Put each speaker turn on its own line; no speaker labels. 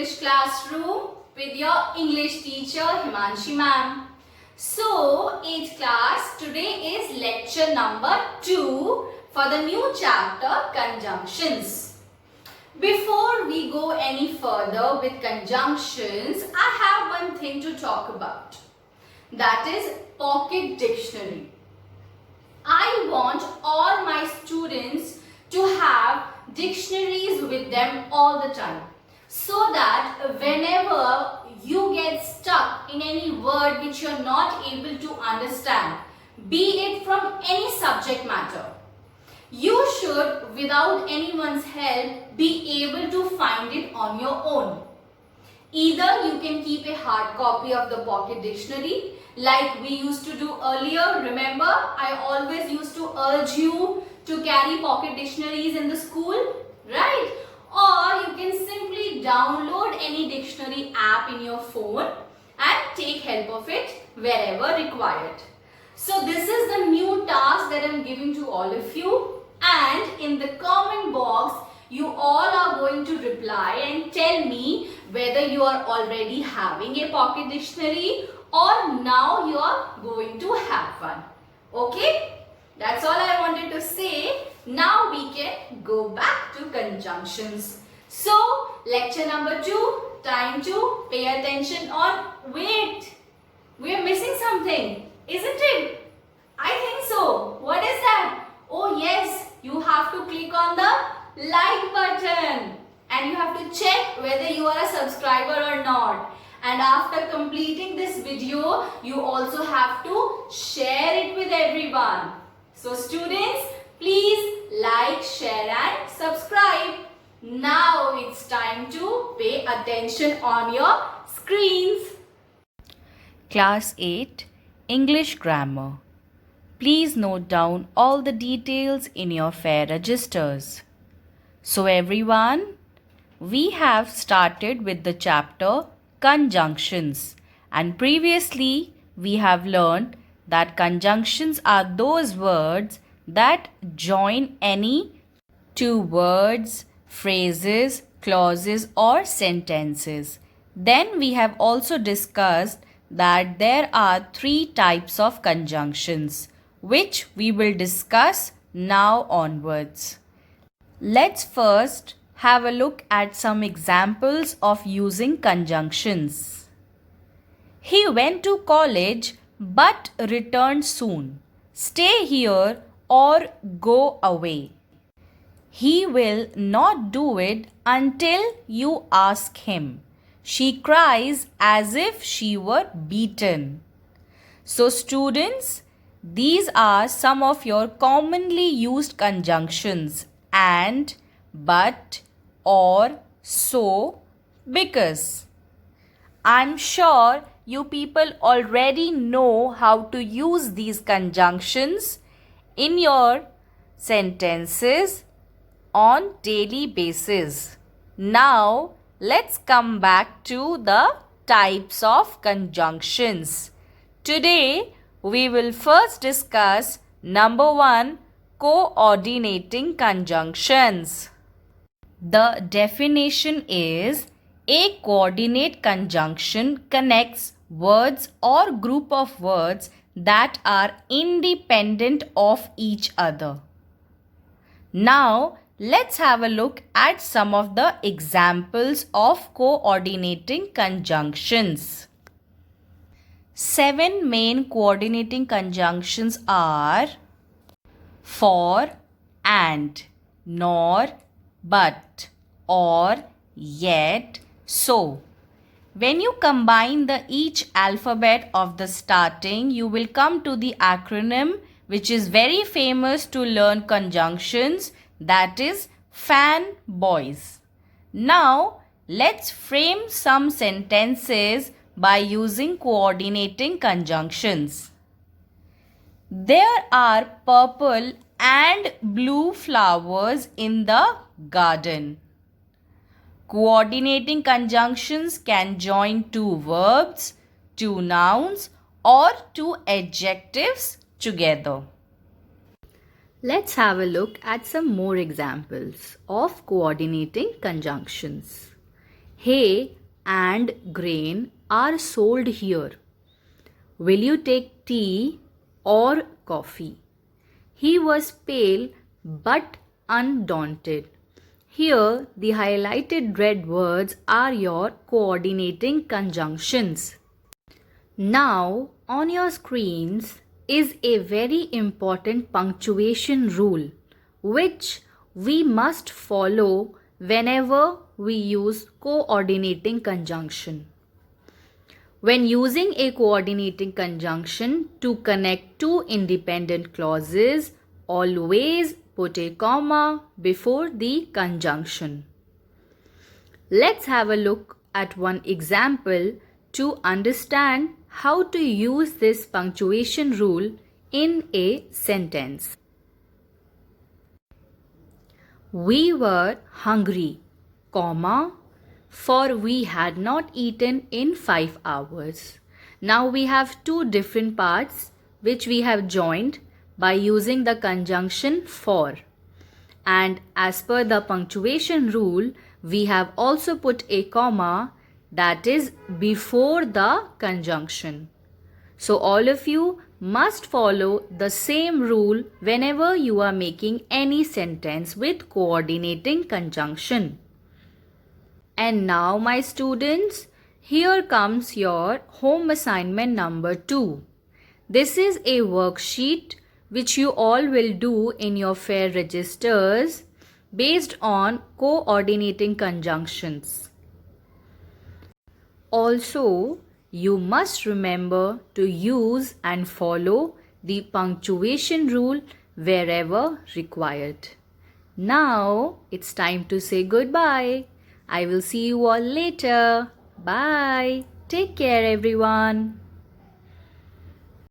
English classroom with your English teacher Himanshi ma'am. So 8th class, today is lecture number 2 for the new chapter conjunctions. Before we go any further with conjunctions, I have one thing to talk about. That is pocket dictionary. I want all my students to have dictionaries with them all the time, so that whenever you get stuck in any word which you are not able to understand, be it from any subject matter, you should, without anyone's help, be able to find it on your own. Either you can keep a hard copy of the pocket dictionary like we used to do earlier. Remember, I always used to urge you to carry pocket dictionaries in the school, right? Or you can simply download any dictionary app in your phone and take help of it wherever required. So this is the new task that I am giving to all of you, and in the comment box you all are going to reply and tell me whether you are already having a pocket dictionary or now you are going to have one. Okay? That's all I wanted to say. Now we can go back to conjunctions. So, lecture number 2, time to pay attention on. Wait, we are missing something, isn't it? I think so. What is that? Oh yes, you have to click on the like button and you have to check whether you are a subscriber or not. And after completing this video, you also have to share it with everyone. So students, please like, share and subscribe. Now it's time to pay attention on your screens.
Class 8 English Grammar. Please note down all the details in your fair registers. So everyone, we have started with the chapter Conjunctions, and previously we have learned that conjunctions are those words that join any two words, phrases, clauses or sentences. Then we have also discussed that there are 3 types of conjunctions, which we will discuss now onwards. Let's first have a look at some examples of using conjunctions. He went to college but returned soon. Stay here or go away. He will not do it until you ask him. She cries as if she were beaten. So students, these are some of your commonly used conjunctions: and, but, or, so, because. I'm sure you people already know how to use these conjunctions in your sentences on daily basis. Now, let's come back to the types of conjunctions. Today, we will first discuss number 1, coordinating conjunctions. The definition is: a coordinate conjunction connects words or group of words that are independent of each other. Now, let's have a look at some of the examples of coordinating conjunctions. 7 main coordinating conjunctions are for, and, nor, but, or, yet, so. When you combine each alphabet of the starting, you will come to the acronym which is very famous to learn conjunctions, that is fanboys. Now, let's frame some sentences by using coordinating conjunctions. There are purple and blue flowers in the garden. Coordinating conjunctions can join 2 verbs, 2 nouns or 2 adjectives together. Let's have a look at some more examples of coordinating conjunctions. Hey, and grain are sold here. Will you take tea or coffee? He was pale but undaunted. Here, the highlighted red words are your coordinating conjunctions. Now, on your screens is a very important punctuation rule which we must follow whenever we use coordinating conjunction. When using a coordinating conjunction to connect two independent clauses, always put a comma before the conjunction. Let's have a look at one example to understand how to use this punctuation rule in a sentence. We were hungry, comma, for we had not eaten in 5 hours. Now we have two different parts which we have joined by using the conjunction for. And as per the punctuation rule, we have also put a comma that is before the conjunction. So all of you must follow the same rule whenever you are making any sentence with coordinating conjunction. And now my students, here comes your home assignment number 2. This is a worksheet which you all will do in your fair registers based on coordinating conjunctions. Also, you must remember to use and follow the punctuation rule wherever required. Now, it's time to say goodbye. I will see you all later. Bye. Take care, everyone.